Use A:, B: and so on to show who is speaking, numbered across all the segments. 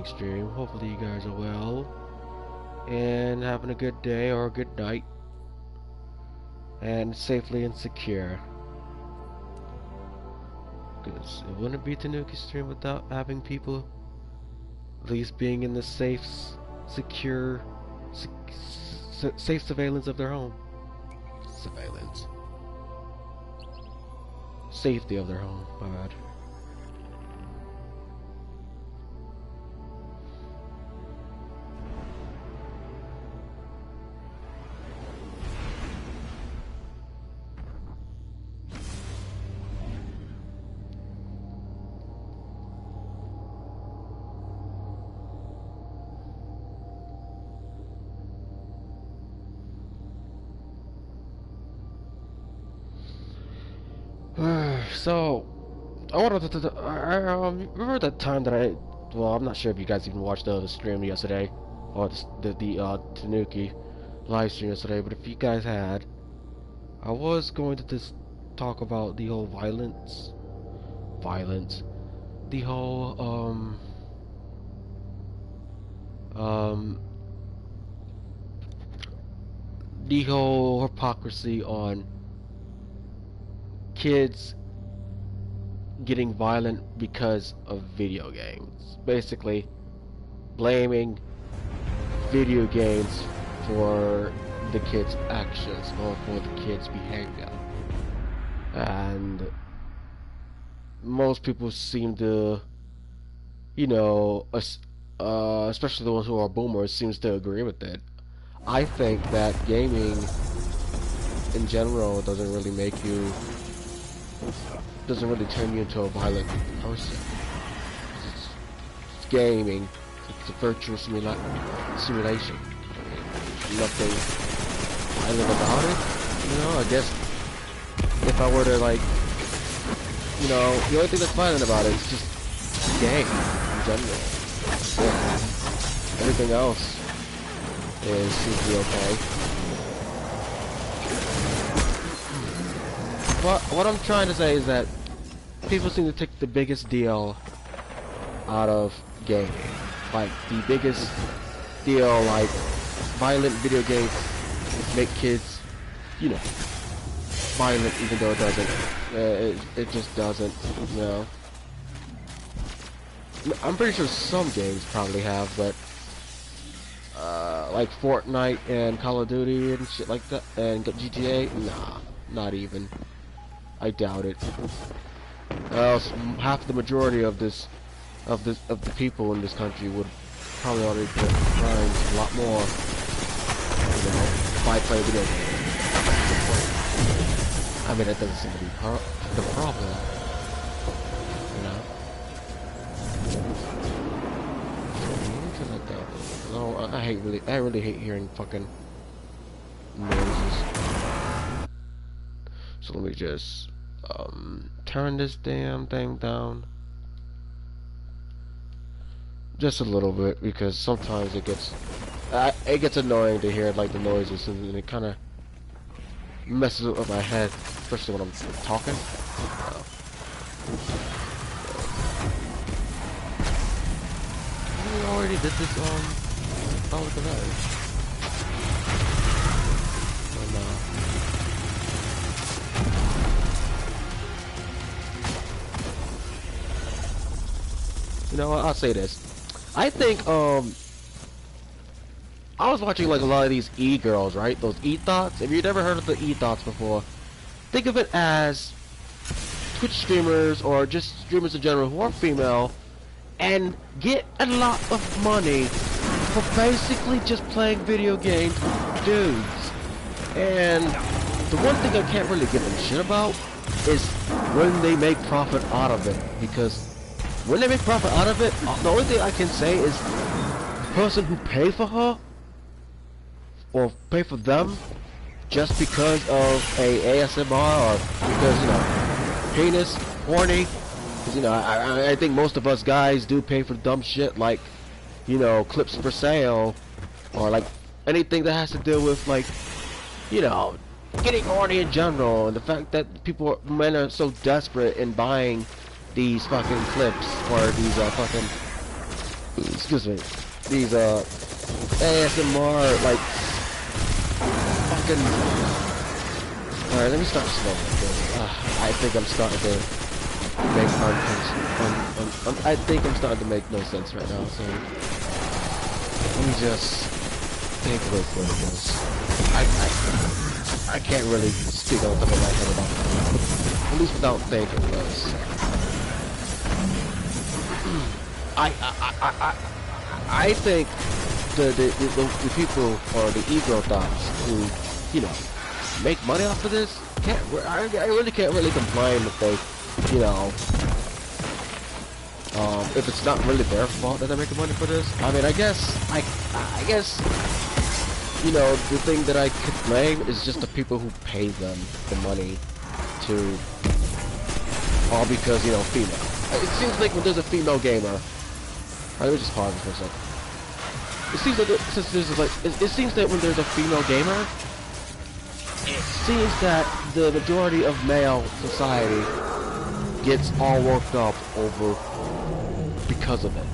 A: stream. Hopefully you guys are well and having a good day or a good night and safely and secure. Because it wouldn't be Tanuki stream without having people at least being in the secure, safe surveillance of their home. Surveillance. Safety of their home, my bad. So, I wanted to. Remember that time that well, I'm not sure if you guys even watched the stream yesterday, or the Tanuki live stream yesterday. But if you guys had, I was going to just talk about the whole violence, the whole the whole hypocrisy on kids getting violent because of video games. Basically, blaming video games for the kids' actions or for the kids' behavior. And most people seem to, especially the ones who are boomers, seems to agree with it. I think that gaming in general doesn't really turn you into a violent person. It's gaming. It's a virtual simulation. Nothing violent about it. I guess if I were to the only thing that's violent about it is just the game in general. Yeah. Everything else seems to be okay. But what I'm trying to say is that people seem to take the biggest deal out of gaming. Like, the biggest deal, like, violent video games make kids, violent even though it doesn't. It just doesn't, I'm pretty sure some games probably have, but, like Fortnite and Call of Duty and shit like that, and GTA, nah, not even. I doubt it. Else, half the majority of the people in this country would probably already put crimes a lot more, by playing video games. I mean, that doesn't seem to be the problem, No, I really hate hearing fucking noises. So let me just turn this damn thing down just a little bit, because sometimes it gets annoying to hear like the noises, and it kind of messes up my head, especially when I'm talking. We already did this oh, look at that. I'll say this. I think, I was watching like a lot of these e-girls, right? Those e-thoughts. If you've never heard of the e-thoughts before, think of it as Twitch streamers or just streamers in general who are female and get a lot of money for basically just playing video games with dudes. And the one thing I can't really give them shit about is when they make profit out of it, because when they make profit out of it, the only thing I can say is the person who paid for her or pay for them just because of a ASMR or because, penis, horny. Because, I think most of us guys do pay for dumb shit like, clips for sale or like anything that has to do with like, getting horny in general, and the fact that men are so desperate in buying these fucking clips or these fucking excuse me, these ASMR like fucking. All right, let me start slow. I think I'm starting to make I think I'm starting to make no sense right now. So let me just think real quick. I can't really speak on the top of my head about that. At least without thinking, because I think the people or the ego dots who, you know, make money off of this I really can't really complain if they, you know, if it's not really their fault that they're making money for this. I mean, I guess, you know, the thing that I could blame is just the people who pay them the money to, all because, you know, female. It seems like when there's a female gamer, let me just pause for a second. It seems like, it seems that when there's a female gamer, it seems that the majority of male society gets all worked up over because of it.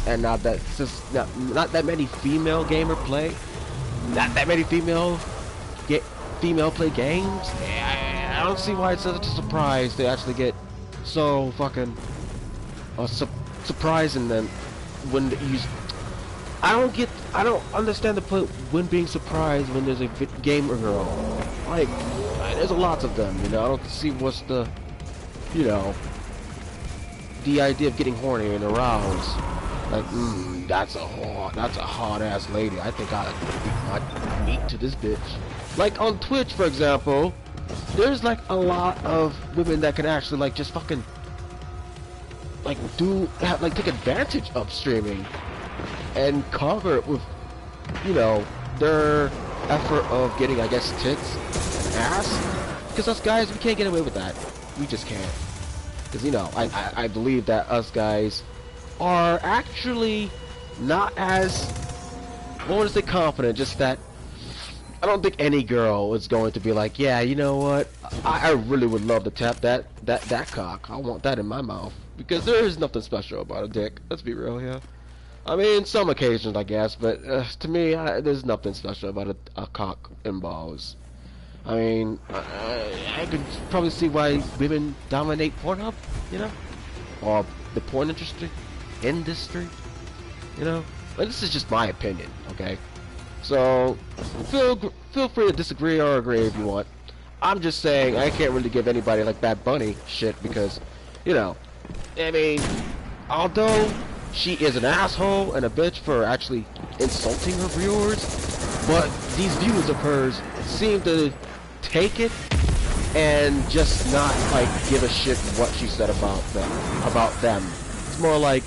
A: And now that since not that many female gamer play, not that many female play games, I don't see why it's such a surprise to actually get so fucking surprising then when you. I don't understand the point when being surprised when there's a gamer girl. Like, there's lots of them, you know. I don't see what's the, you know, the idea of getting horny and aroused. Like, that's a hot ass lady. I think I'd meet to this bitch. Like on Twitch, for example, there's like a lot of women that can actually like just fucking like take advantage of streaming and cover it with, you know, their effort of getting, I guess, tits and ass. Because us guys, we can't get away with that. We just can't. Because, you know, I believe that us guys are actually not as, I don't want to say confident, just that I don't think any girl is going to be like, yeah, you know what, I really would love to tap that cock. I want that in my mouth. Because there is nothing special about a dick. Let's be real here. I mean, some occasions, I guess, but to me, there's nothing special about a cock and balls. I mean, I could probably see why women dominate Pornhub, you know, or the porn industry, you know. But this is just my opinion, okay? So feel free to disagree or agree if you want. I'm just saying I can't really give anybody like Bad Bunny shit because, you know, I mean, although she is an asshole and a bitch for actually insulting her viewers, but these viewers of hers seem to take it and just not like give a shit what she said about them. It's more like,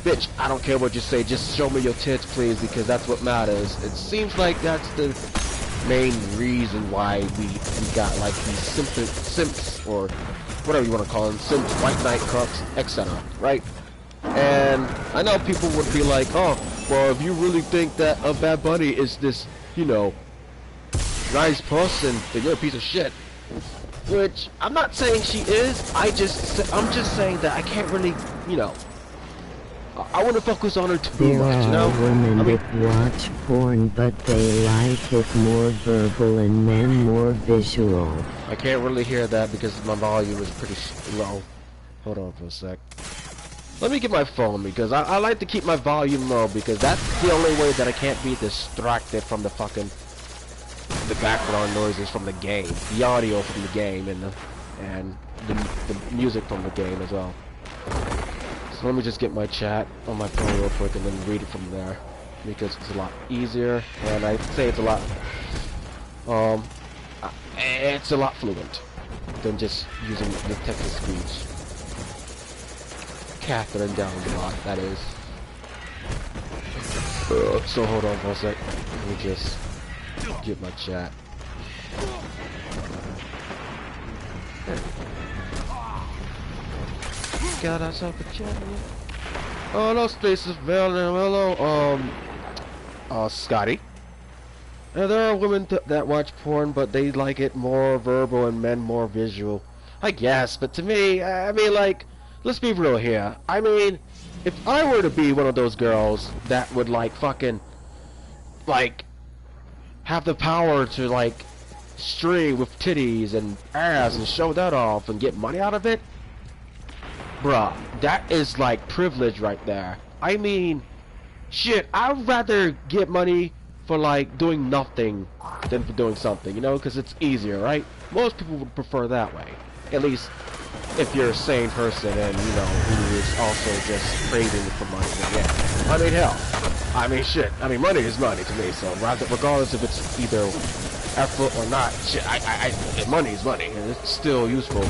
A: bitch, I don't care what you say, just show me your tits please, because that's what matters. It seems like that's the main reason why we got like these simps or whatever you want to call them, simps, white knight crooks, etc. Right? And I know people would be like, oh, well, if you really think that a Bad Bunny is this, you know, nice person, then you're a piece of shit. Which, I'm not saying she is, I'm just saying that I can't really, you know, I want to focus on her too much, you know?
B: There are women that watch porn, but they like it more verbal and men more visual.
A: I can't really hear that because my volume is pretty low. Hold on for a sec. Let me get my phone because I like to keep my volume low because that's the only way that I can't be distracted from the fucking background noises from the game, the audio from the game, and the music from the game as well. So let me just get my chat on my phone real quick and then read it from there because it's a lot easier, and I'd say it's a lot fluent than just using the text-to-speech. Catherine down the block, that is. So hold on for a sec. Let me just get my chat. Got ourselves a chat. Oh, no spaces, hello, Scotty. Now, there are women that watch porn, but they like it more verbal and men more visual. I guess, but to me, I mean, like, let's be real here. I mean, if I were to be one of those girls that would like fucking like have the power to like stream with titties and ass and show that off and get money out of it, bruh, that is like privilege right there. I mean, shit, I'd rather get money for like doing nothing than for doing something, you know, because it's easier, right? Most people would prefer that way, at least if you're a sane person and, you know, who is also just craving for money. Yeah, I mean, hell, I mean, shit, I mean, money is money to me, so regardless if it's either effort or not, shit, money is money, and it's still useful,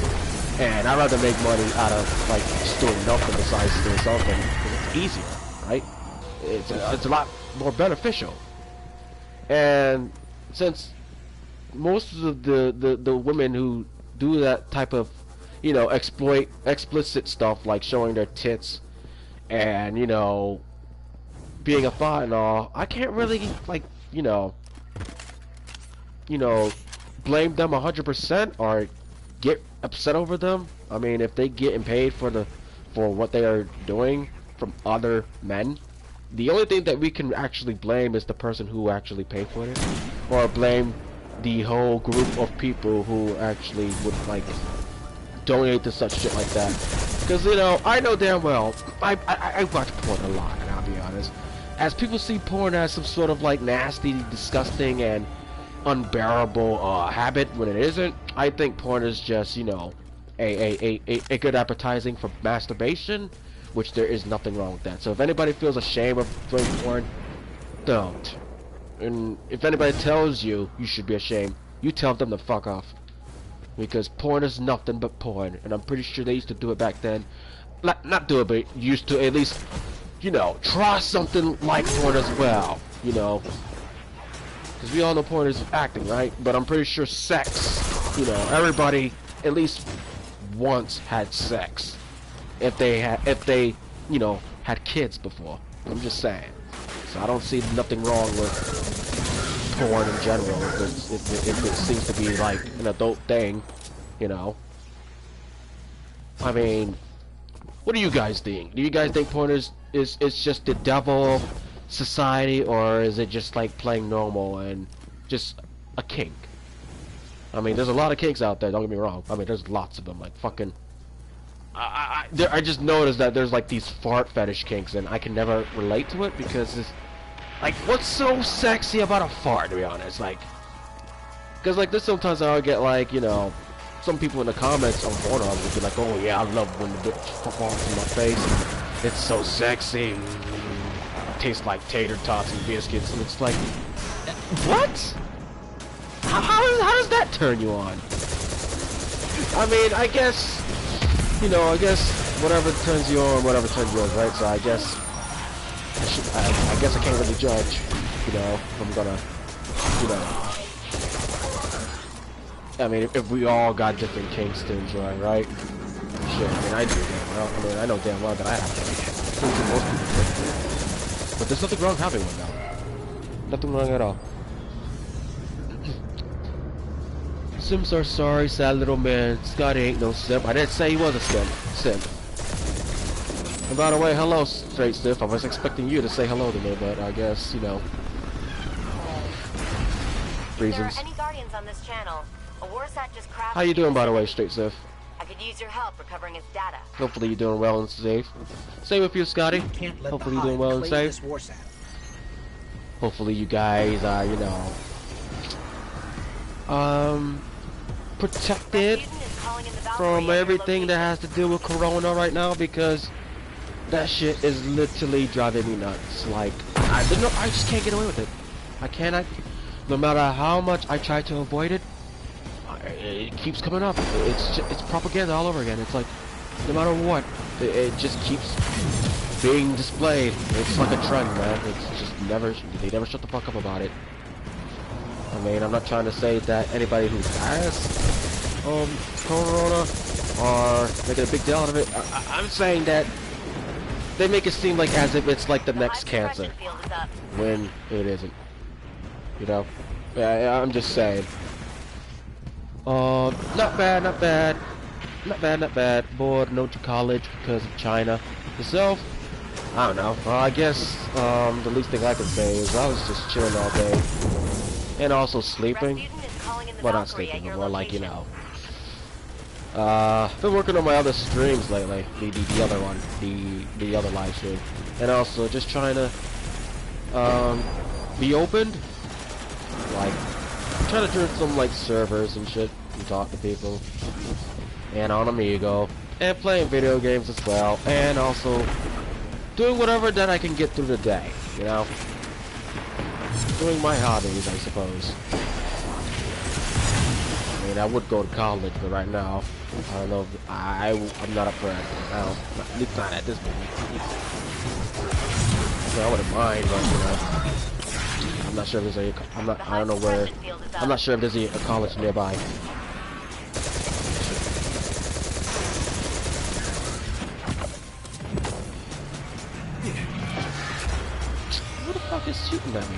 A: and I'd rather make money out of, like, just doing nothing besides doing something, because it's easier, right? It's a lot more beneficial, and since most of the women who do that type of, you know, explicit stuff like showing their tits and, you know, being a thought and all, I can't really like, you know, blame them 100% or get upset over them. I mean, if they getting paid for what they are doing from other men, the only thing that we can actually blame is the person who actually paid for it, or blame the whole group of people who actually would like donate to such shit like that. Because, you know, I know damn well, I watch porn a lot, and I'll be honest, as people see porn as some sort of like nasty, disgusting, and unbearable habit when it isn't, I think porn is just, you know, a good appetizing for masturbation, which there is nothing wrong with that. So if anybody feels ashamed of doing porn, don't. And if anybody tells you you should be ashamed, you tell them to fuck off. Because porn is nothing but porn, and I'm pretty sure they used to do it back then. Not do it, but used to at least, you know, try something like porn as well, you know. Because we all know porn is acting, right? But I'm pretty sure sex, you know, everybody at least once had sex. If they, you know, had kids before. I'm just saying. So I don't see nothing wrong with porn in general, if it seems to be like an adult thing, you know. I mean, what do you guys think? Do you guys think porn is just the devil society, or is it just like playing normal and just a kink? I mean, there's a lot of kinks out there, don't get me wrong. I mean, there's lots of them, like fucking I just noticed that there's like these fart fetish kinks, and I can never relate to it because it's like, what's so sexy about a fart, to be honest? Like, because like this sometimes I'll get like, you know, some people in the comments on Pornhub will be like, oh yeah, I love when the bitch farts in my face, it's so sexy, tastes like tater tots and biscuits, and it's like, what? How does that turn you on? I mean, I guess, you know, whatever turns you on, whatever turns you on, right? So I guess I guess I can't really judge, you know, if I'm gonna, you know. I mean, if we all got different kinks to enjoy, right? Shit, I mean, I do damn well. I mean, I know damn well that I have kinks. Most people do. But there's nothing wrong having one now. Nothing wrong at all. Sims are sorry, sad little man. Scotty ain't no simp. I didn't say he was a simp. And by the way, hello, Straight Stiff. I was expecting you to say hello to me, but I guess, you know, reasons.
C: If there are any guardians on this channel, a warsat just crashed.
A: How you doing, by the way, Straight Stiff?
C: I could use your help recovering its data.
A: Hopefully you're doing well and safe. Same with you, Scotty. Hopefully you're doing well and safe. Hopefully you guys are, you know, protected from everything that has to do with Corona right now, because that shit is literally driving me nuts. Like, I just can't get away with it. I cannot. No matter how much I try to avoid it, it keeps coming up. It's propaganda all over again. It's like, no matter what, it just keeps being displayed. It's like a trend, man. It's just they never shut the fuck up about it. I mean, I'm not trying to say that anybody who has Corona are making a big deal out of it. I'm saying that they make it seem like as if it's like the next cancer, when it isn't. You know? Yeah, I'm just saying. Not bad. Bored, no to college because of China. Yourself? I don't know. Well, I guess the least thing I can say is I was just chilling all day, and also sleeping.
C: Rasputin is calling in the
A: Well, not
C: Valkyrie
A: sleeping,
C: at
A: but
C: your
A: more like, you
C: location.
A: know. Been working on my other streams lately. The other one, the other live stream, and also just trying to be opened. Like, trying to turn some like servers and shit and talk to people, and on Amigo, and playing video games as well, and also doing whatever that I can get through the day, you know? Doing my hobbies, I suppose. I mean, I would go to college, but right now, I don't know if I'm not up for it. I don't, at least not at this moment. So I wouldn't mind, but, you know, I'm not sure if there's I don't know where, I'm not sure if there's a college nearby. Who the fuck is shooting at me?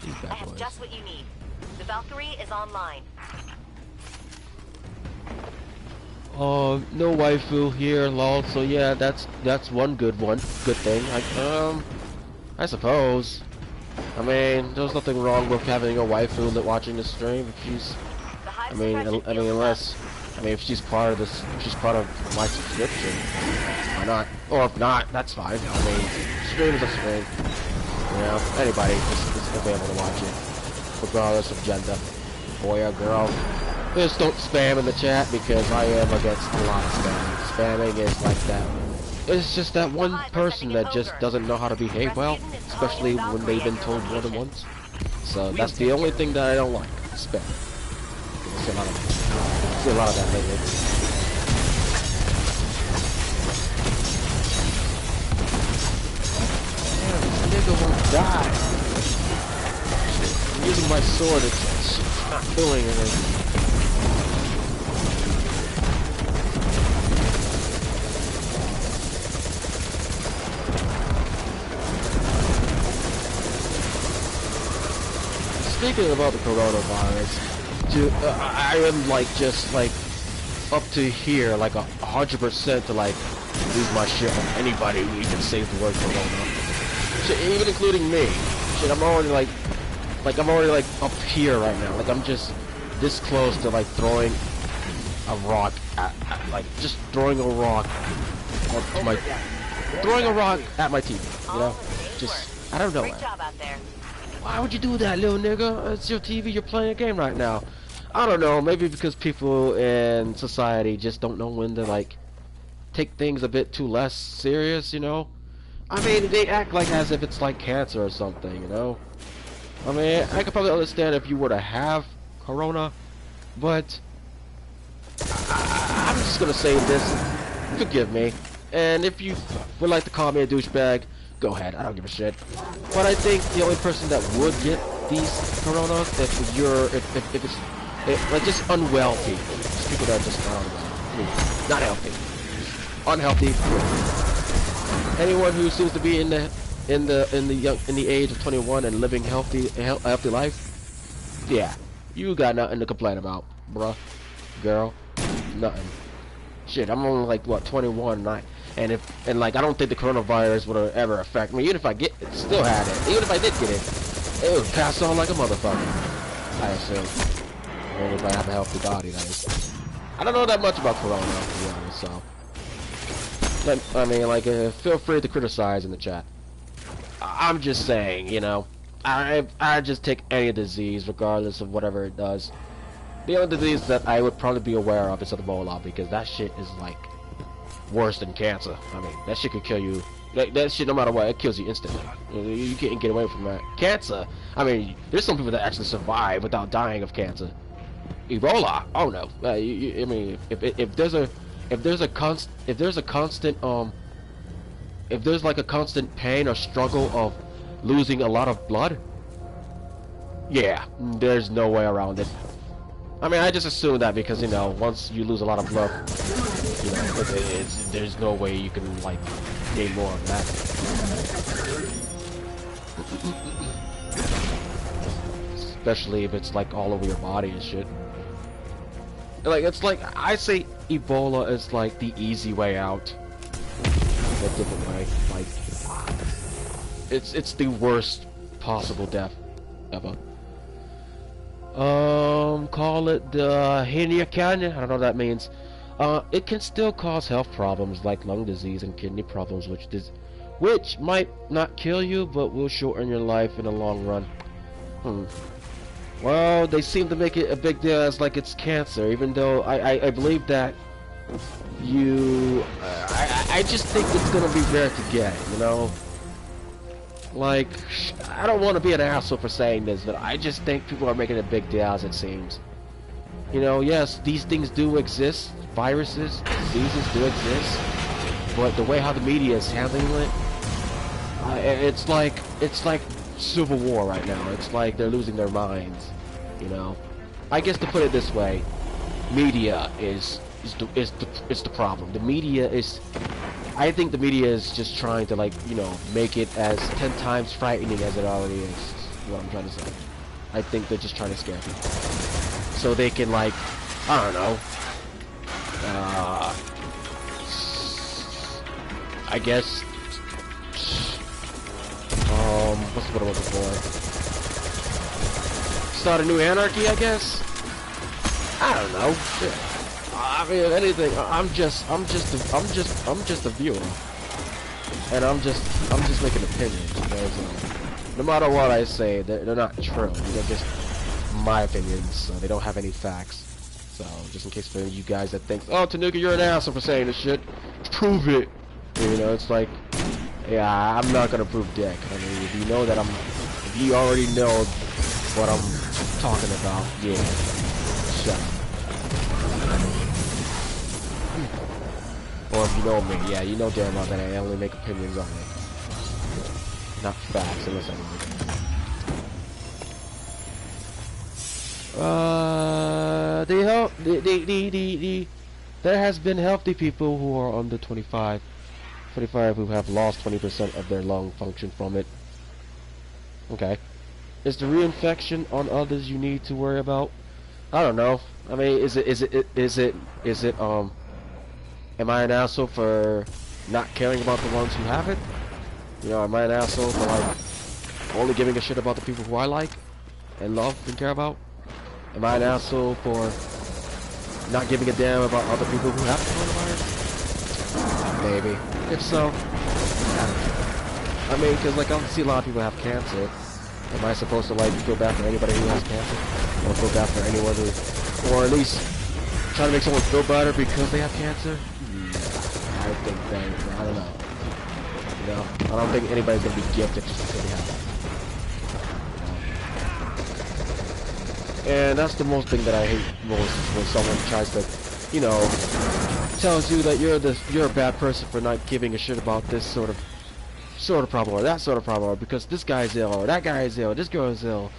A: These
C: I
A: bad
C: have
A: boys.
C: just what you need. The Valkyrie is online.
A: No waifu here, lol. So yeah, that's one good thing. I suppose. I mean, there's nothing wrong with having a waifu watching the stream if she's.
C: The hive
A: I mean,
C: suppression field is
A: unless. I mean, if she's part of this, if she's part of my subscription, why not? Or if not, that's fine. I mean, stream is a stream. You know, anybody is available to watch it, regardless of gender, boy or girl. Just don't spam in the chat because I am against a lot of spam. Spamming is like that. It's just that one person that just doesn't know how to behave well, especially when they've been told more than once. So that's the only thing that I don't like. Spam. I see a lot of that lately. Damn, this nigga won't die. I'm using my sword, it's not doing anything. Speaking about the coronavirus, dude, I am like just like up to here, like 100% to like lose my shit on anybody who even says the word corona. Shit, even including me. Shit, I'm already like I'm already like up here right now. Like I'm just this close to like throwing a rock at like just throwing a rock at my TV. You know, just I don't know.
C: Great job out there.
A: Why would you do that, little nigga? It's your TV, you're playing a game right now. I don't know, maybe because people in society just don't know when to, like, take things a bit too less serious, you know? I mean, they act like as if it's like cancer or something, you know? I mean, I could probably understand if you were to have corona, but I'm just gonna say this, forgive me, and if you would like to call me a douchebag, go ahead, I don't give a shit. But I think the only person that would get these coronas if it's like just unwell people. Just people that are just not healthy. Unhealthy. Anyone who seems to be in the age of 21 and living a healthy life, yeah, you got nothing to complain about, bruh, girl, nothing. Shit, I'm only like what 21, and like I don't think the coronavirus would ever affect me. Even if I still had it, even if I did get it, it would pass on like a motherfucker. I assume. I mean, if I have a healthy body, that is. I don't know that much about corona, to be honest. So, I mean, like, feel free to criticize in the chat. I'm just saying, you know, I just take any disease, regardless of whatever it does. The only disease that I would probably be aware of is Ebola, because that shit is like worse than cancer. I mean, that shit could kill you. That shit, no matter what, it kills you instantly. You can't get away from that. Cancer, I mean, there's some people that actually survive without dying of cancer. Ebola, oh no. I mean, if there's like a constant pain or struggle of losing a lot of blood, yeah, there's no way around it. I mean, I just assume that because, you know, once you lose a lot of blood, you know, there's no way you can, like, gain more of that. Especially if it's, like, all over your body and shit. Like, it's like, I say Ebola is, like, the easy way out. A different way. it's the worst possible death ever. Call it the hernia canyon. I don't know what that means. It can still cause health problems like lung disease and kidney problems, which might not kill you, but will shorten your life in the long run. Well, they seem to make it a big deal as like it's cancer, even though I believe that I just think it's gonna be rare to get, you know? Like, I don't want to be an asshole for saying this, but I just think people are making a big deal as it seems. You know, yes, these things do exist, viruses, diseases do exist, but the way how the media is handling it, it's like civil war right now. It's like they're losing their minds, you know. I guess to put it this way, media is the problem. The media is, I think the media is just trying to, like, you know, make it as 10 times frightening as it already is. What I'm trying to say. I think they're just trying to scare people, so they can, like, I don't know. I guess. What's what I'm looking for? Start a new anarchy, I guess. I don't know. Shit. I mean, anything. I'm just a viewer, and I'm just making opinions. Because, no matter what I say, they're not true. They're just my opinions. So they don't have any facts. So just in case for you guys that think, oh, Tanuki, you're an asshole for saying this shit, prove it. You know, it's like, yeah, I'm not gonna prove dick. I mean, if you know that if you already know what I'm talking about, yeah, shut up. Or if you know me, yeah, you know damn well that I only make opinions on it, not facts, unless I make there has been healthy people who are under 25 who have lost 20% of their lung function from it. Okay. Is the reinfection on others you need to worry about? I don't know. I mean, is it am I an asshole for not caring about the ones who have it? You know, am I an asshole for, like, only giving a shit about the people who I like and love and care about? Am I an asshole for not giving a damn about other people who have coronavirus? Maybe. If so, I mean, because, like, I don't see a lot of people have cancer. Am I supposed to, like, feel bad for anybody who has cancer? Or feel bad for anyone who, or at least try to make someone feel better because they have cancer? I think that, I don't know. You know, I don't think anybody's gonna be gifted just because they have it. And that's the most thing that I hate most, when someone tries to, you know, tells you that you're a bad person for not giving a shit about this sort of problem or that sort of problem, or because this guy's ill or that guy is ill, this girl is ill,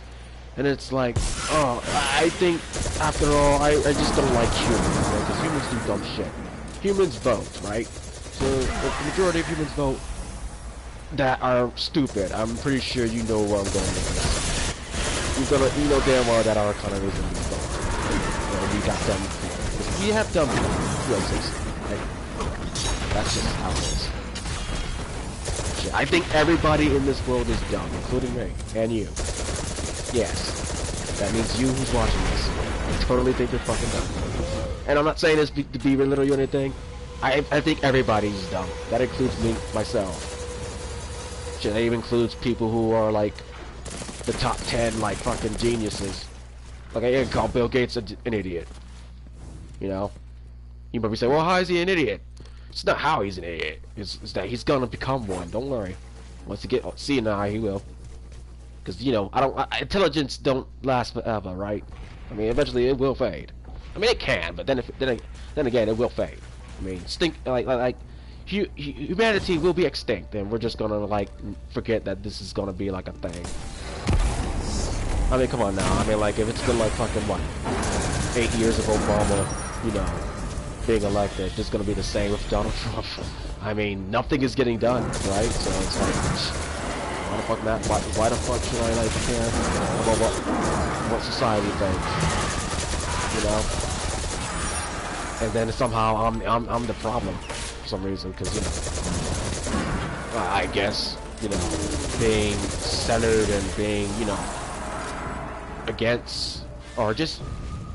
A: and it's like, oh, I think after all, I just don't like humans, right? Because humans do dumb shit. Humans vote, right? So if the majority of humans vote that are stupid, I'm pretty sure you know where I'm going with this. You know damn well that our economy is gonna be fucked. You know, we got dumb people. We have dumb people who exist. Right? That's just how it is. Shit, I think everybody in this world is dumb, including me and you. Yes, that means you who's watching this. I totally think you're fucking dumb. And I'm not saying this to be belittle you or anything. I think everybody's dumb. That includes me, myself. Shit, that even includes people who are like the top 10 like fucking geniuses. Like, I can call Bill Gates an idiot. You know? You might be saying, well, how is he an idiot? It's not how he's an idiot. It's that he's gonna become one. Don't worry. Once he get senile, he will. Because, you know, intelligence don't last forever, right? I mean, eventually it will fade. I mean, it can, but then again, it will fade. I mean, humanity will be extinct, and we're just gonna, like, forget that this is gonna be like a thing. I mean, come on now. I mean, like, if it's been like fucking what, 8 years of Obama, you know, being elected, it's gonna be the same with Donald Trump. I mean, nothing is getting done, right? So it's like, why the fuck not? Why the fuck should I, like, care about what society thinks? You know? And then somehow I'm the problem for some reason, because, you know, I guess you know, being centered and being, you know, against, or just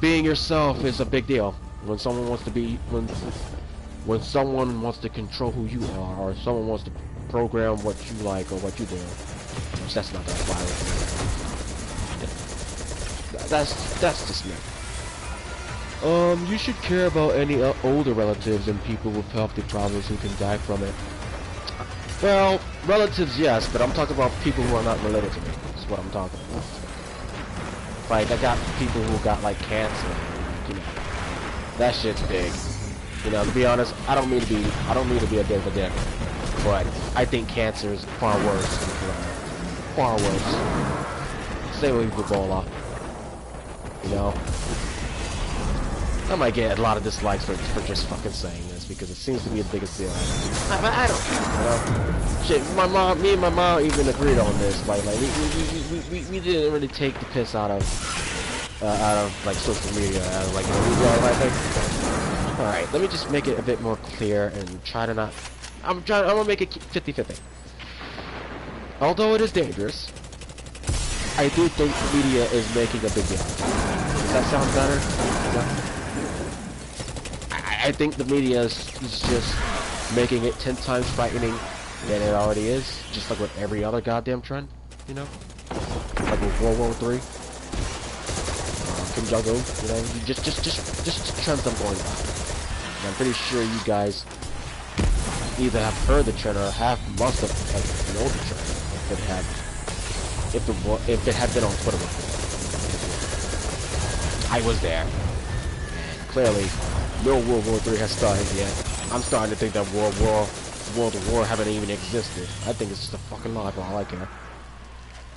A: being yourself is a big deal. When someone wants to be, when someone wants to control who you are, or someone wants to program what you like or what you do, which that's not that violent. That's just me. You should care about any older relatives and people with healthy problems who can die from it. Well, relatives, yes, but I'm talking about people who are not related to me. That's what I'm talking about. Like, I got people who got, like, cancer, you know. That shit's big. You know, to be honest, I don't mean to be a bit of a dick, but I think cancer is far worse than corona. Far worse. Same with Ebola. You know? I might get a lot of dislikes for just fucking saying this, because it seems to be the biggest deal. I don't care, you know? Shit, me and my mom even agreed on this. Like we didn't really take the piss out of like social media, like, you know, all right, let me just make it a bit more clear and try to not. I'm gonna make it 50-50. Although it is dangerous, I do think the media is making a big deal. Does that sound better? No? I think the media is just making it 10 times frightening than it already is, just like with every other goddamn trend, you know? Like with World War III, Kim Jong-un, you know, just trends I'm going by. And I'm pretty sure you guys either have heard the trend or must have like, known the trend if it had been on Twitter before. I was there, and clearly no World War III has started yet. I'm starting to think that World War haven't even existed. I think it's just a fucking lie for all I care.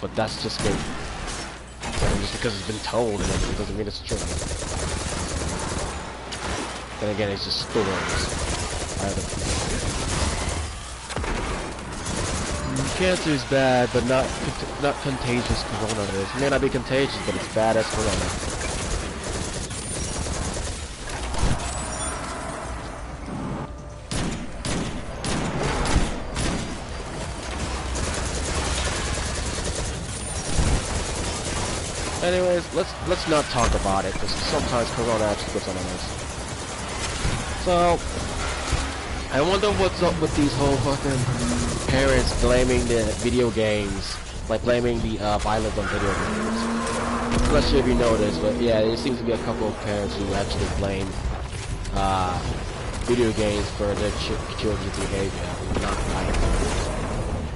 A: But that's just me. And just because it's been told and everything doesn't mean it's true. Then again, it's just stories. Cancer is bad, but not contagious. Corona is. It may not be contagious, but it's bad as corona. Anyways, let's not talk about it, because sometimes corona actually gets on my nerves. So, I wonder what's up with these whole fucking parents blaming the video games, like blaming the violence on video games. I'm not sure if you know this, but yeah, there seems to be a couple of parents who actually blame video games for their children's behavior, not like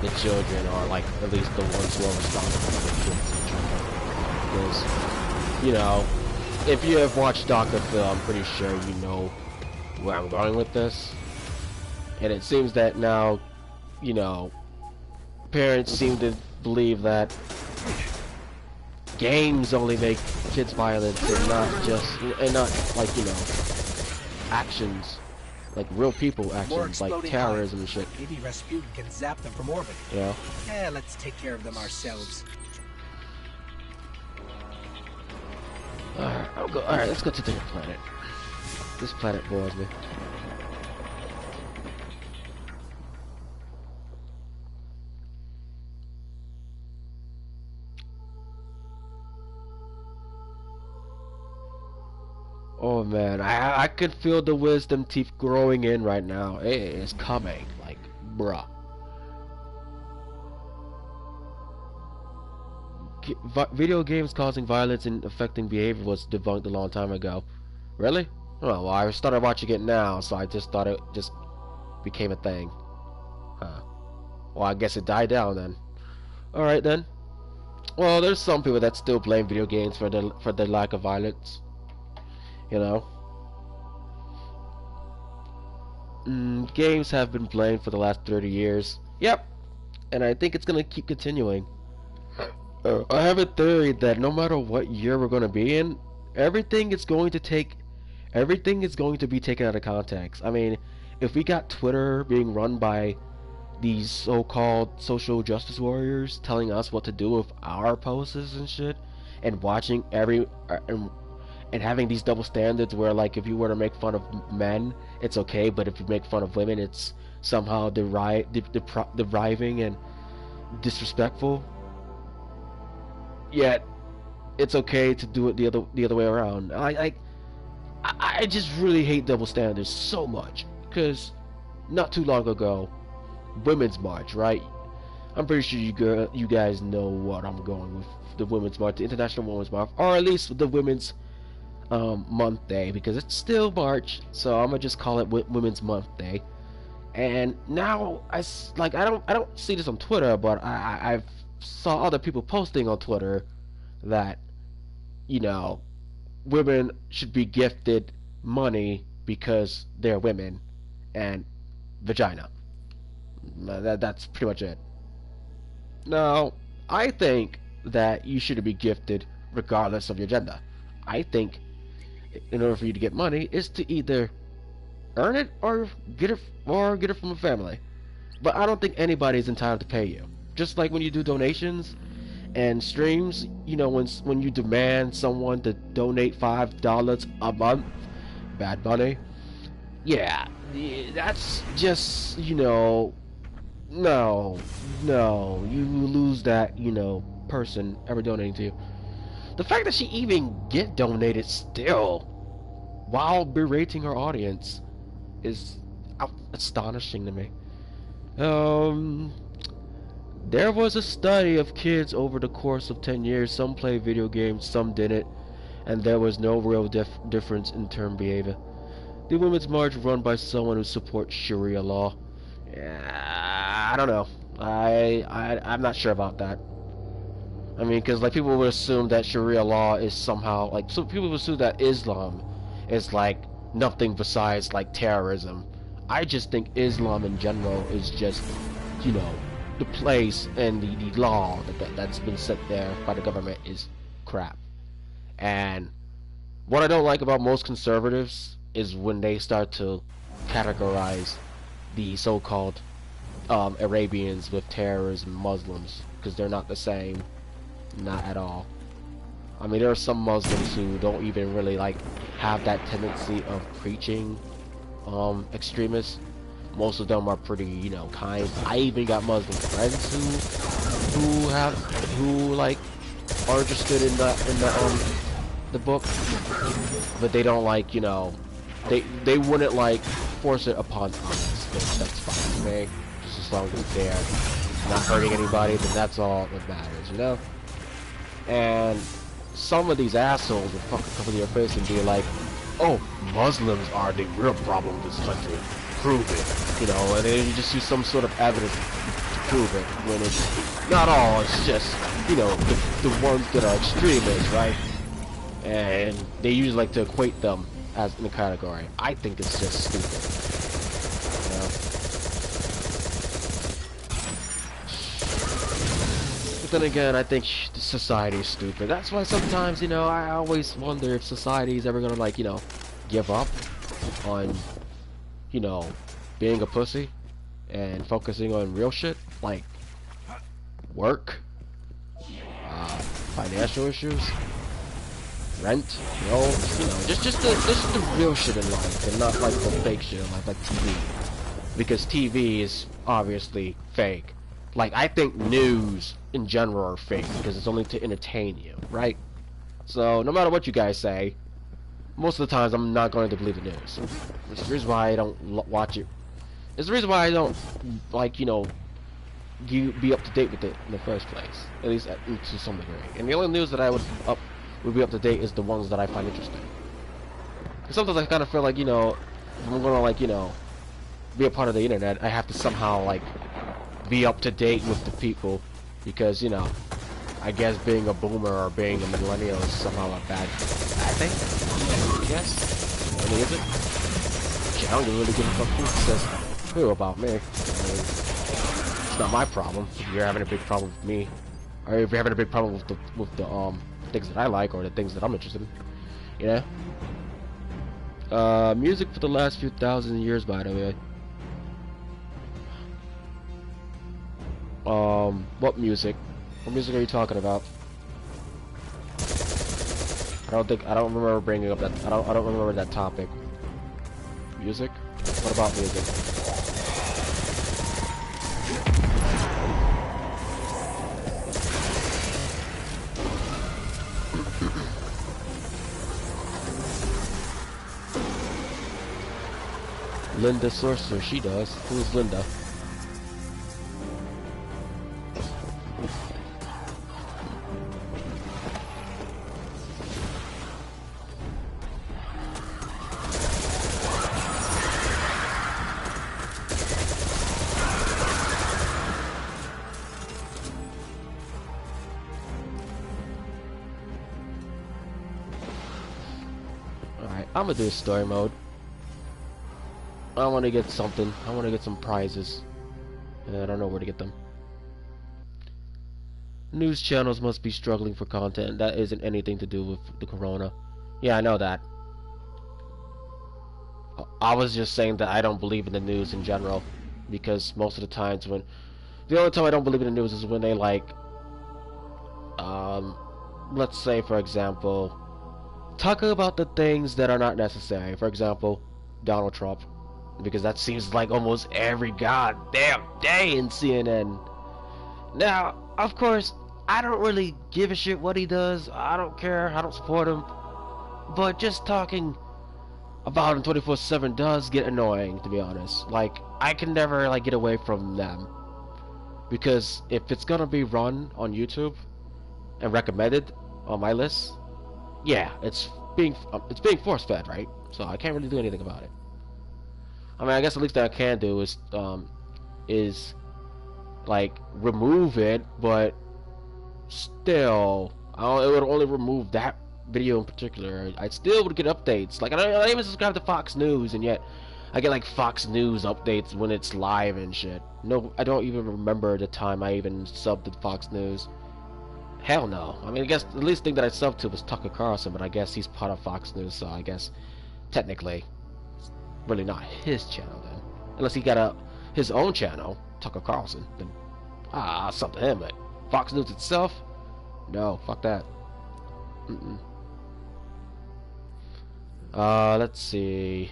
A: the children, or like at least the ones who are responsible for their kids. Because, you know, if you have watched Dr. Phil, I'm pretty sure you know where I'm going with this. And it seems that now, you know, parents seem to believe that games only make kids violent, and not like, you know, actions, like real people actions, like terrorism and shit.
D: Maybe Rasputin can zap them from orbit.
A: Yeah.
D: Yeah, let's take care of them ourselves.
A: Alright, let's go to the different planet. This planet bores me. Oh man, I could feel the wisdom teeth growing in right now. It is coming, like, bruh. Video games causing violence and affecting behavior was debunked a long time ago. Really? Oh, well, I started watching it now, so I just thought it just became a thing. Huh. Well, I guess it died down then. Alright then. Well, there's some people that still blame video games for their lack of violence. You know? Games have been blamed for the last 30 years. Yep. And I think it's gonna keep continuing. I have a theory that no matter what year we're going to be in, everything is going to be taken out of context. I mean, if we got Twitter being run by these so-called social justice warriors telling us what to do with our posts and shit, and watching and having these double standards where, like, if you were to make fun of men, it's okay, but if you make fun of women, it's somehow deriving, and disrespectful. Yet it's okay to do it the other way around. I just really hate double standards so much, because not too long ago, Women's March, right? I'm pretty sure you guys know what I'm going with, the Women's March, the International Women's March, or at least the Women's Month Day, because it's still March, so I'm gonna just call it Women's Month Day. And now I don't see this on Twitter, but I've saw other people posting on Twitter that, you know, women should be gifted money because they're women and vagina. That's pretty much it. Now, I think that you should be gifted regardless of your gender. I think in order for you to get money is to either earn it or get it from a family. But I don't think anybody's entitled to pay you. Just like when you do donations and streams, you know, when you demand someone to donate $5 a month, Bad Bunny, yeah, that's just, you know, no, you lose that, you know, person ever donating to you. The fact that she even get donated still while berating her audience is astonishing to me. There was a study of kids over the course of 10 years. Some played video games, some didn't, and there was no real difference in term behavior. The Women's March run by someone who supports Sharia law. I don't know. I'm not sure about that. I mean, because like people would assume that Sharia law is somehow like, so people would assume that Islam is like nothing besides like terrorism. I just think Islam in general is just, you know, the place and the law that's been set there by the government is crap. And what I don't like about most conservatives is when they start to categorize the so-called Arabians with terrorists and Muslims, because they're not the same, not at all. I mean, there are some Muslims who don't even really like have that tendency of preaching extremists. Most of them are pretty, you know, kind. I even got Muslim friends who like are interested in the book, but they don't like, you know, they wouldn't like force it upon us. That's fine with me, just as long as they're not hurting anybody, then that's all that matters, you know. And some of these assholes will fucking come to your face and be like, "Oh, Muslims are the real problem in this country. Prove it," you know, and then you just use some sort of evidence to prove it, when it's not all. It's just, you know, the ones that are extremists, right? And they usually like to equate them as in a category. I think it's just stupid. You know? But then again, I think society is stupid. That's why sometimes, you know, I always wonder if society is ever gonna, like, you know, give up on, you know, being a pussy and focusing on real shit like work, financial issues, rent, you know, just the real shit in life, and not like the fake shit in life, like TV, because TV is obviously fake. Like, I think news in general are fake because it's only to entertain you, right? So no matter what you guys say, most of the times I'm not going to believe the news. It's the reason why I don't watch it. It's the reason why I don't, like, you know, be up to date with it in the first place, at least to some degree. And the only news that I would be up to date is the ones that I find interesting. Because sometimes I kind of feel like, you know, if I'm gonna, like, you know, be a part of the internet, I have to somehow, like, be up to date with the people, because, you know, I guess being a boomer or being a millennial is somehow a bad thing, I guess. I mean, is it? Shit, I don't really give a fuck who says who about me. I mean, it's not my problem if you're having a big problem with me, or if you're having a big problem with the things that I like or the things that I'm interested in, you know? Music for the last few thousand years, by the way. What music? What music are you talking about? I don't remember bringing up that. I don't remember that topic. Music? What about music? Linda Sorcerer, she does. Who's Linda? Alright, I'm gonna do story mode. I want to get something. I want to get some prizes. And I don't know where to get them. News channels must be struggling for content. That isn't anything to do with the corona. Yeah, I know that. I was just saying that I don't believe in the news in general. Because most of the times when... The only time I don't believe in the news is when they like... let's say for example... talk about the things that are not necessary. For example, Donald Trump. Because that seems like almost every goddamn day in CNN. Now, of course, I don't really give a shit what he does. I don't care. I don't support him. But just talking about him 24/7 does get annoying, to be honest. Like, I can never like get away from them. Because if it's gonna be run on YouTube and recommended on my list, yeah, it's being force fed, right? So I can't really do anything about it. I mean, I guess the least that I can do is like remove it, but still, it would only remove that video in particular. I still would get updates. Like I don't even subscribe to Fox News, and yet I get like Fox News updates when it's live and shit. No, I don't even remember the time I even subbed to Fox News. Hell no. I mean, I guess the least thing that I subbed to was Tucker Carlson, but I guess he's part of Fox News, so I guess technically it's really not his channel then. Unless he got his own channel, Tucker Carlson, then I'll sub to him, but Fox News itself? No, fuck that. Let's see.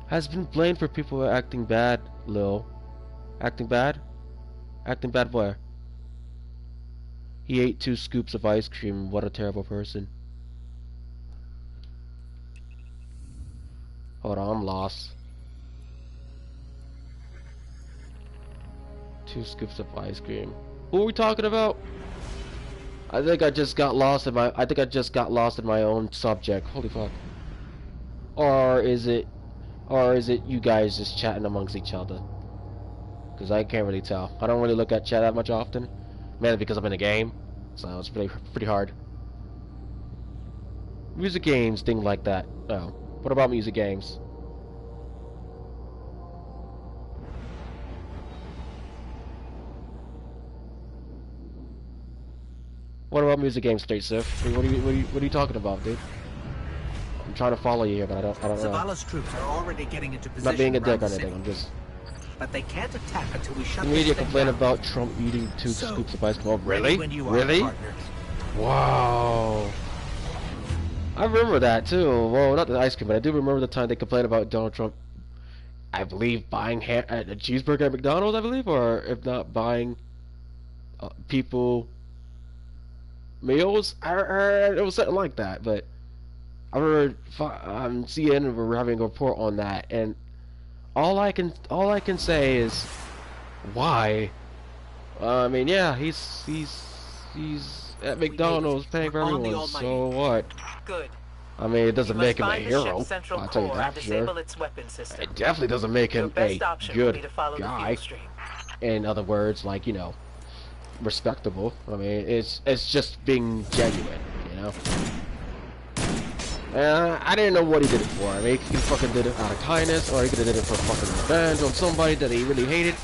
A: Has been blamed for people acting bad, Lil. Acting bad? Acting bad where? He ate 2 scoops of ice cream. What a terrible person. Hold on, I'm lost. 2 scoops of ice cream. Who are we talking about? I think I just got lost in my own subject. Holy fuck. Or is it you guys just chatting amongst each other? Because I can't really tell. I don't really look at chat that much often, mainly because I'm in a game, so it's pretty hard. Music games, things like that. Oh, what about music games? What about music games, Straight Sif? What are you talking about, dude? I'm trying to follow you here, but I don't know.
D: Zavala's troops are already getting into position.
A: Not being a dick or
D: around the
A: anything.
D: city.
A: I'm just.
D: But they can't attack until we shut
A: The
D: this
A: media
D: thing
A: complain
D: down.
A: about Trump eating 2 scoops of ice cream. Oh, really?
D: When you are,
A: Really?
D: partner.
A: Wow. I remember that too. Well, not the ice cream, but I do remember the time they complained about Donald Trump, I believe, buying a cheeseburger at McDonald's, I believe, or if not, buying people meals. I heard it was something like that, but I remember CNN were having a report on that, and all I can say is, why? I mean, yeah, he's at McDonald's paying for everyone, so what?
C: Good.
A: I mean, it doesn't make him a
C: Find the
A: hero.
C: ship's central
A: I'll tell you
C: core
A: that
C: and
A: for sure.
C: disable its weapon system.
A: It definitely doesn't make
C: Your
A: him
C: best
A: a
C: option will be
A: good
C: to follow the
A: guy.
C: fuel stream.
A: In other words, like, you know, respectable. I mean, it's just being genuine, you know. I didn't know what he did it for. I mean, he fucking did it out of kindness, or he could have did it for fucking revenge on somebody that he really hated.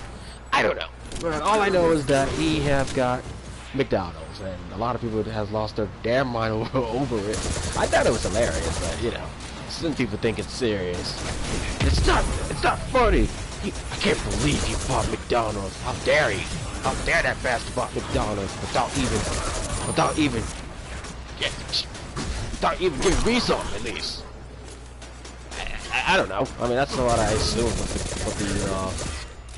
A: I don't know. But all I know is that he have got McDonald's, and a lot of people has lost their damn mind over it. I thought it was hilarious, but you know, some people think it's serious. It's not funny. I can't believe you bought McDonald's. How dare he? How dare that bastard bought McDonald's without even giving me something at least. I don't know. I mean, that's what I assume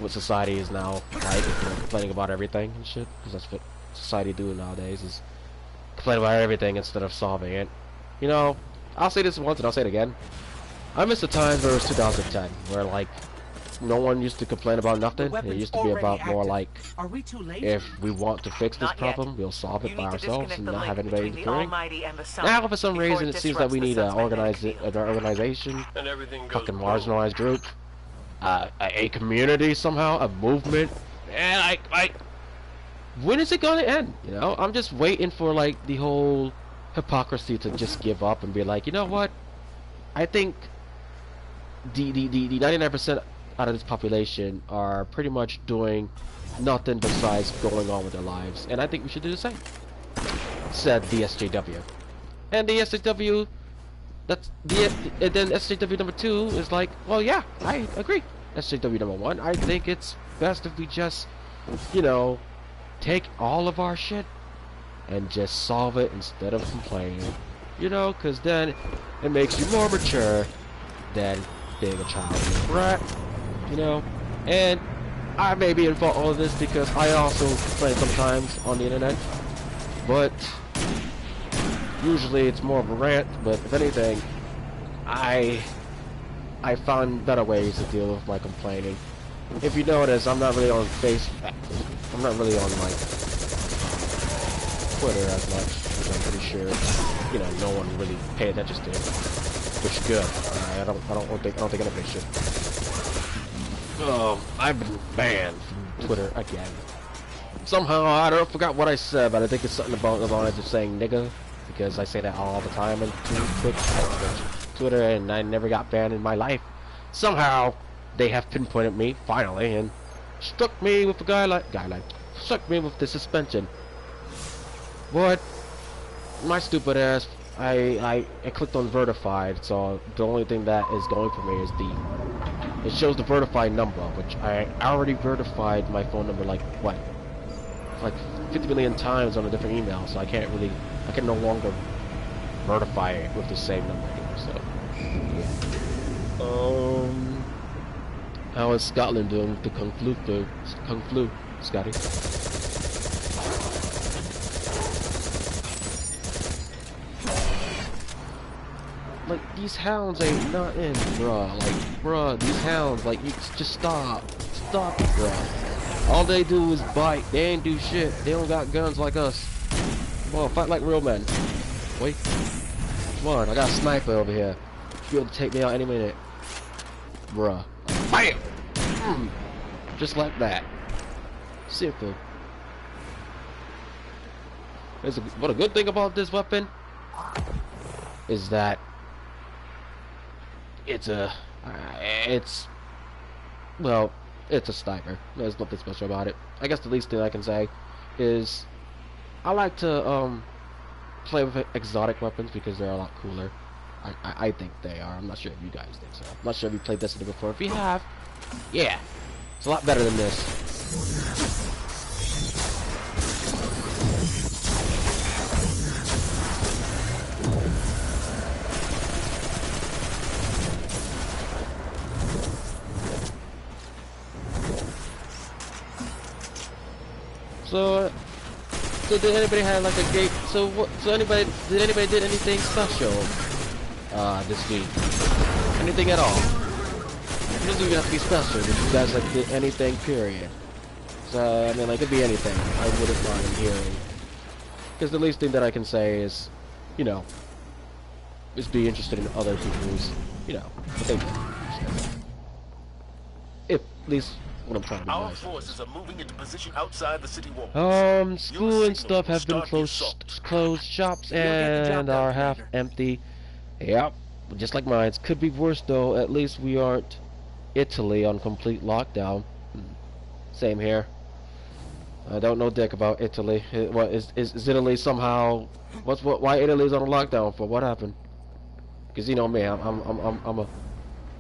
A: what society is now like. If they're complaining about everything and shit, because that's what society do nowadays, is complain about everything instead of solving it. You know, I'll say this once and I'll say it again. I miss the times where it was 2010, where like no one used to complain about nothing. It used to be about more like,
D: Are we too late?
A: if we want to fix this
C: Not yet.
A: problem, we'll solve it
C: You
A: by
C: need to
A: ourselves
C: disconnect
A: and
C: the
A: not
C: link
A: have anybody
C: between the
A: interfering.
C: Almighty and the Sun.
A: Now, for some
C: before
A: reason, it seems that we need an
C: organization.
A: organization,
E: And everything goes
A: fucking
E: boom.
A: marginalized group, a community somehow, a movement, and when is it gonna end? You know, I'm just waiting for like the whole hypocrisy to just give up and be like, you know what? I think the 99% out of this population are pretty much doing nothing besides going on with their lives, and I think we should do the same. Said the SJW, and the SJW. That's and then SJW number 2 is like, well, yeah, I agree. SJW number 1, I think it's best if we just, you know, take all of our shit and just solve it instead of complaining. You know, because then it makes you more mature than being a child and a brat. You know, and I may be in fault all of this because I also complain sometimes on the internet, but usually it's more of a rant. But if anything, I found better ways to deal with my complaining. If you notice, I'm not really on Facebook. I'm not really on like Twitter as much, because I'm pretty sure, you know, no one really paid attention to it, which is good. I don't think anybody should. I've been banned from Twitter again. Somehow I forgot what I said, but I think it's something about the lines of saying nigga, because I say that all the time in Twitter, and I never got banned in my life. Somehow they have pinpointed me finally and struck me with a struck me with the suspension. What? My stupid ass. I clicked on verified, so the only thing that is going for me is it shows the verified number, which I already verified my phone number like 50 million times on a different email, so I can no longer verify it with the same number anymore. So yeah. How is Scotland doing with the Kung Flu, Scotty? Like, these hounds ain't nothing, bruh. Like, bruh, these hounds, like, you just stop it, bruh. All they do is bite. They ain't do shit. They don't got guns like us. Come on, fight like real men. Wait. Come on, I got a sniper over here. Should be able to take me out any minute. Bruh. BAM! Just like that. Simple. What a good thing about this weapon is that it's a sniper. There's nothing special about it. I guess the least thing I can say is I like to play with exotic weapons because they're a lot cooler. I think they are. I'm not sure if you guys think so. I'm not sure if you played Destiny before. If you have, yeah, it's a lot better than this. So did anybody have like a gate? Did anybody did anything special this week? Anything at all? It doesn't even have to be special. Did you guys like did anything? Period. So I mean, like, it could be anything. I wouldn't mind hearing. Because the least thing that I can say is, you know, is be interested in other people's, you know, what they do. If at least. What I'm trying to do.
E: Our forces are moving into position outside the city walls.
A: School and stuff have been closed, shops and are half empty. Yep, just like mine. Could be worse though. At least we aren't Italy on complete lockdown. Same here. I don't know dick about Italy. What is Italy somehow? Why Italy's on a lockdown for? What happened? Because you know me, I'm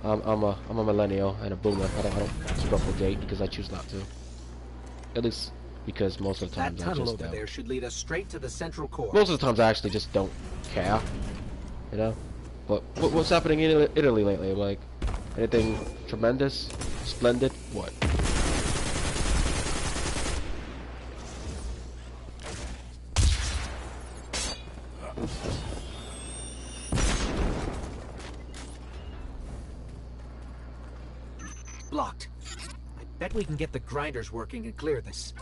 A: a millennial and a boomer. I don't keep up with date because I choose not to. At least because most of the times
D: That tunnel over there should lead us straight to the central core.
A: Most of the times I actually just don't care, you know. But what's happening in Italy lately? Like, anything tremendous, splendid? What?
D: locked. I bet we can get the grinders working and clear this.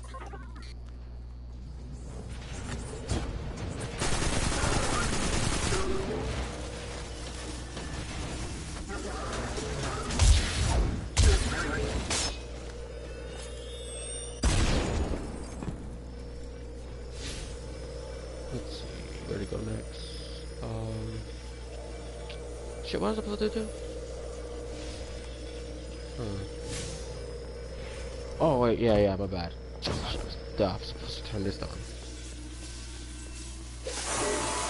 A: Let's see, where to go next? Shit, what was I supposed to do? Oh wait, yeah, my bad. Duh, I'm supposed to turn this on.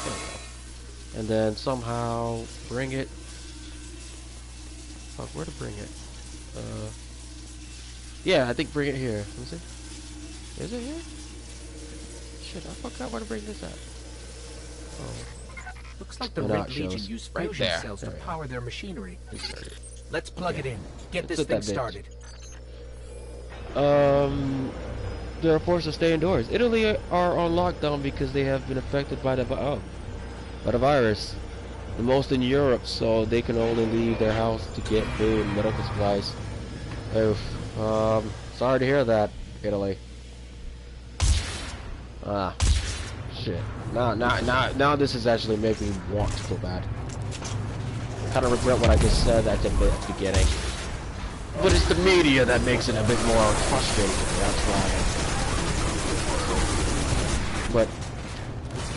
A: There we go. And then somehow bring it. Fuck, where to bring it? Yeah, I think bring it here. Let me see. Is it here? Shit, I forgot where to bring this at. Oh.
D: Looks like the
A: Well, now
D: Red
A: it
D: Legion
A: shows.
D: use
A: Right
D: fusion
A: there.
D: cells to
A: There we go.
D: power their machinery.
A: Insert it.
D: Let's plug it in. Get this
A: Insert
D: thing
A: that bitch.
D: started.
A: They're forced to stay indoors. Italy are on lockdown because they have been affected by the virus. The most in Europe, so they can only leave their house to get food and medical supplies. Oof. Sorry to hear that, Italy. Ah, shit. Now this is actually making me want to feel bad. Kind of regret what I just said at the beginning. But it's the media that makes it a bit more frustrating. That's why. But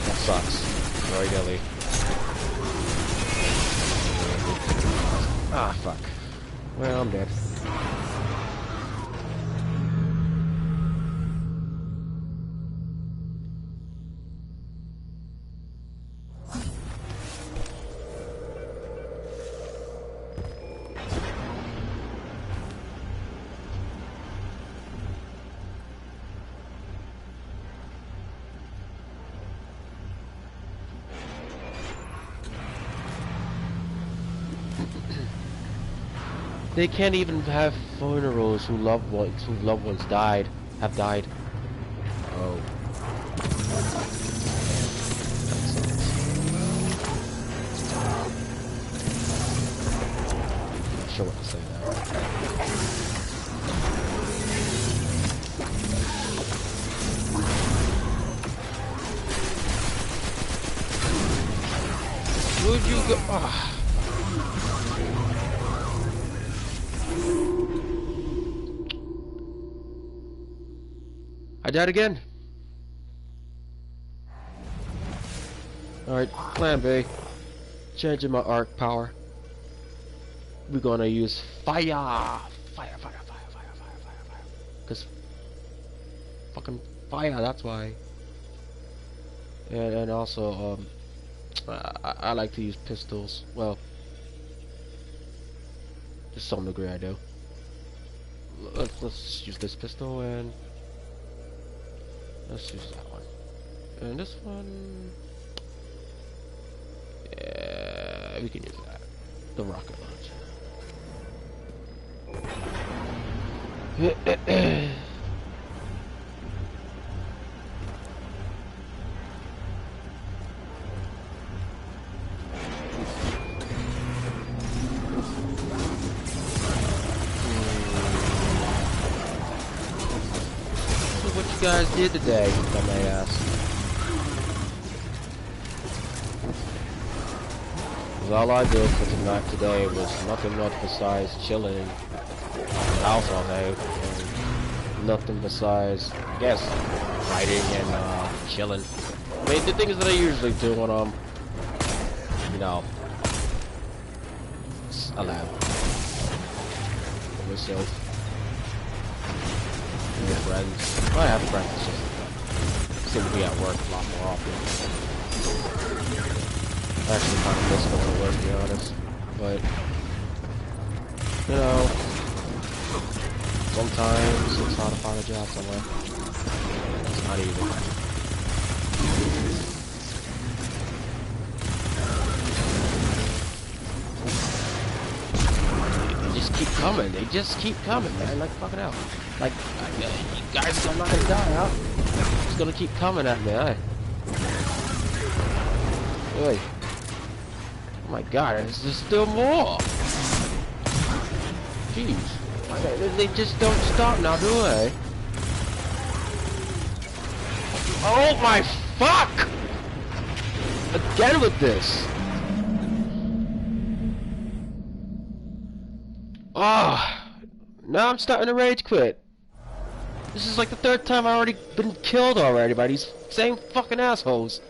A: that sucks. Sorry, Italy. Ah, fuck. Well, I'm dead. They can't even have funerals whose loved ones have died. Oh. I'm not sure what to say now. Would you go? Ah. I died again. Alright, plan B. Changing my arc power. We're gonna use fire. Fire. Cause fucking fire, that's why. And also, I like to use pistols. Well, to some degree I do. Let's use this pistol and let's use that one. And this one, yeah, we can use that. The rocket launcher. What you guys did today, if I may ask? Cause all I did for tonight today was nothing much besides chilling in the house all day, and nothing besides, I guess, writing and chilling. I mean, the things that I usually do when I'm, you know, alone with myself. With friends. I have friends, it's just seem to be at work a lot more often. I actually kind of miss going to work, to be honest. But, you know, sometimes it's hard to find a job somewhere. It's not easy. They just keep coming. They just keep coming, man. Like, fucking hell. Like, you guys are not gonna die, huh? It's gonna keep coming at me, eh? Really? Oh my god, there's still more! Jeez. They just don't stop now, do they? Oh my fuck! Again with this. Oh, now I'm starting to rage quit. This is like the third time I've already been killed already by these same fucking assholes.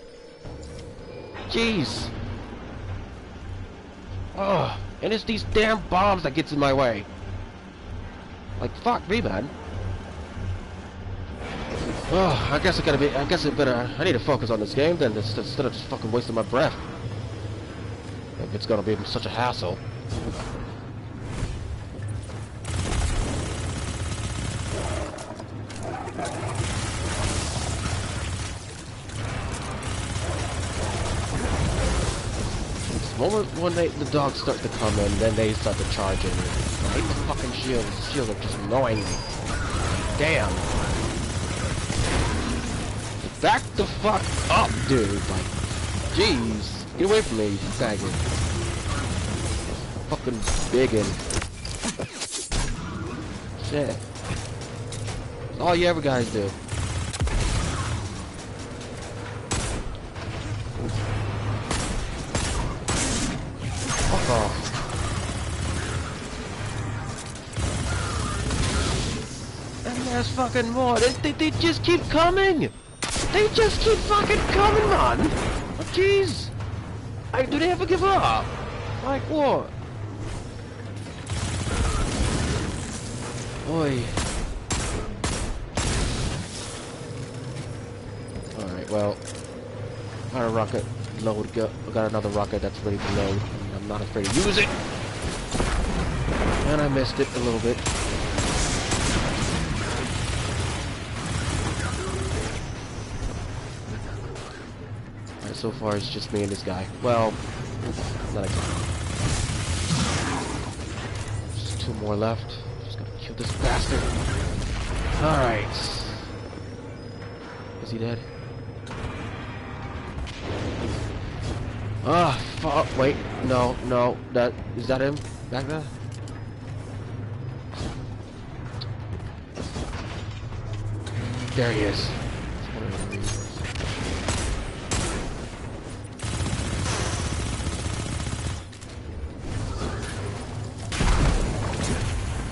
A: Jeez. Oh, and it's these damn bombs that gets in my way. Like, fuck me, man. Oh, I guess I need to focus on this game then, instead of just fucking wasting my breath. If it's gonna be such a hassle. The moment when the dogs start to come in, then they start to charge in. I hate the fucking shields. The shields are just annoying me. Damn. Back the fuck up, dude. Like, jeez. Get away from me, you faggot. Fucking biggin. Shit. That's all you ever guys do. Fuck off. And there's fucking more. They just keep coming. They just keep fucking coming, man. Oh, jeez. Do they ever give up? Like what? Oi. Alright, well. Got a rocket load. Got another rocket that's ready to load. I'm not afraid to use it. And I missed it a little bit. Alright, so far it's just me and this guy. Well, not exactly. Just 2 more left. Just gotta kill this bastard. Alright. Is he dead? Ah, fuck. Wait. No. Is that him? Back there? There he is.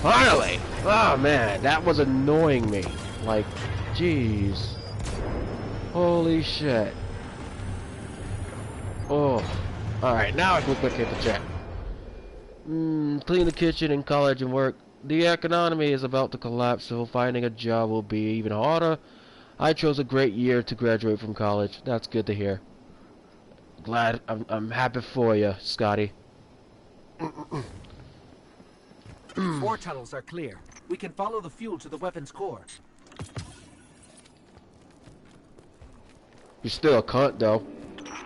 A: Finally! Oh man, that was annoying me. Like, jeez. Holy shit. Oh. Alright, now I can quick hit the chat. Clean the kitchen in college and work. The economy is about to collapse, so finding a job will be even harder. I chose a great year to graduate from college. That's good to hear. Glad. I'm happy for you, Scotty.
D: 4 tunnels are clear. We can follow the fuel to the weapon's core.
A: You're still a cunt, though.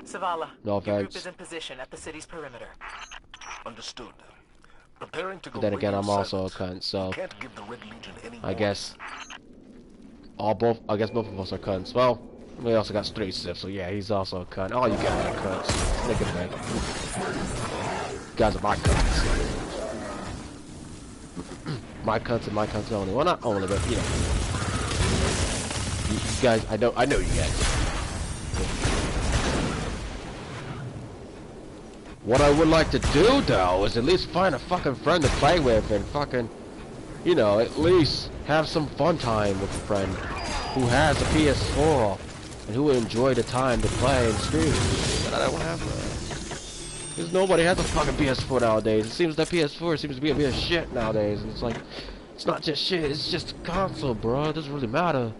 C: Zavala,
A: No
C: your group
A: offense.
C: is in position at the city's perimeter.
E: Understood. Preparing to go.
A: But then again,
E: radio
A: I'm also a
E: silent.
A: cunt, so
E: Can't give the Red Legion any
A: I
E: more.
A: guess both of us are cunts. Well, we also got Straight Sif, so yeah, he's also a cunt. All you guys are cunts. Look at that. You guys are my cunts. My cunts and my cunts only. Well, not only, but you know. You guys, I know you guys. What I would like to do, though, is at least find a fucking friend to play with and fucking, you know, at least have some fun time with a friend who has a PS4 and who will enjoy the time to play and stream. But I don't have that. Because nobody has a fucking PS4 nowadays. It seems that PS4 seems to be a bit of shit nowadays. And it's like, it's not just shit, it's just a console, bro. It doesn't really matter.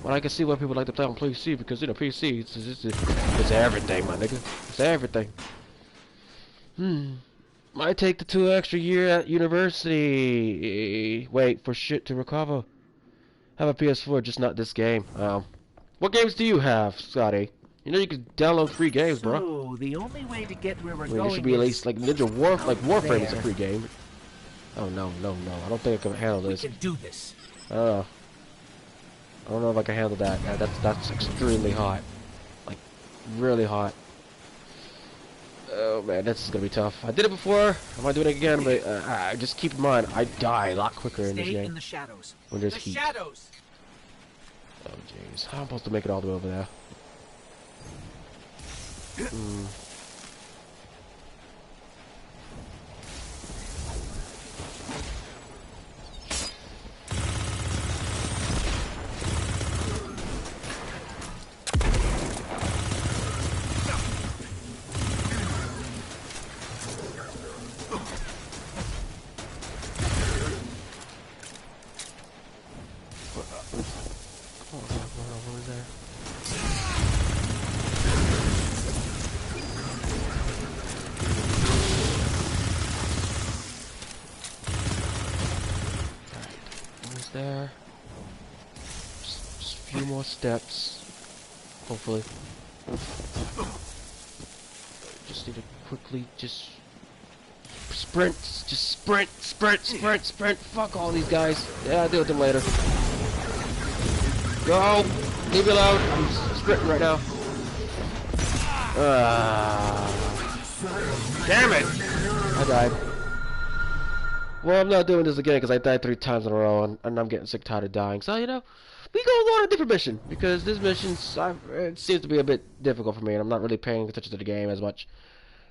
A: But I can see why people like to play on PC, because, you know, PC, it's everything, my nigga. It's everything. Might take the 2 extra year at university. Wait for shit to recover. Have a PS4, just not this game. What games do you have, Scotty? You know you can download free games, bro.
D: So, the only way to get where we're
A: I mean,
D: going
A: it should be at least like Warframe is a
D: there.
A: free game. Oh no. I don't think I can handle
D: We
A: this.
D: can do this.
A: I don't know. I don't know if I can handle that. That's extremely hot. Like, really hot. Oh man, this is gonna be tough. I did it before. I might do it again, but just keep in mind, I die a lot quicker in this
D: Stay
A: game
D: in the shadows.
A: when there's
D: The
A: heat.
D: shadows.
A: Oh jeez, how am I supposed to make it all the way over there? What was there? Almost there. Just a few more steps. Hopefully. Just need to quickly just sprint. Just sprint, sprint, sprint, sprint. Fuck all these guys. Yeah, I'll deal with them later. Go! Leave me alone. I'm sprinting right now. Damn it! I died. Well, I'm not doing this again because I died 3 times in a row and I'm getting sick tired of dying. So, you know, we go on a different mission because this mission it seems to be a bit difficult for me and I'm not really paying attention to the game as much.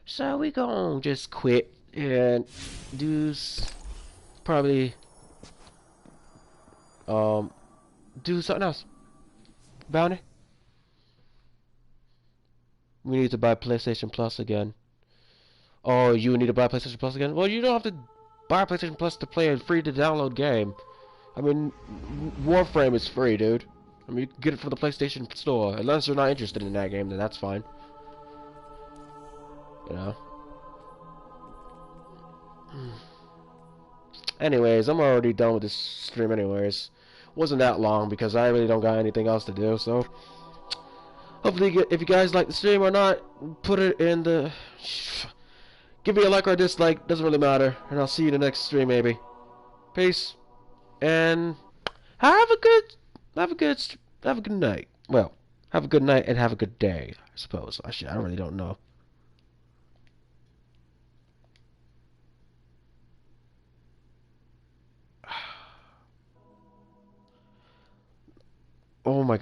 A: So we gonna just quit and do probably do something else. Bounty? We need to buy PlayStation Plus again. Oh, you need to buy PlayStation Plus again? Well, you don't have to buy PlayStation Plus to play a free-to-download game. I mean, Warframe is free, dude. I mean, you can get it from the PlayStation Store. Unless you're not interested in that game, then that's fine. You know? Anyways, I'm already done with this stream anyways. Wasn't that long because I really don't got anything else to do, so... Hopefully, if you guys like the stream or not, put it in the... Give me a like or a dislike, doesn't really matter. And I'll see you in the next stream, maybe. Peace. And have a good night. Well, have a good night and have a good day, I suppose. I really don't know. Oh my god.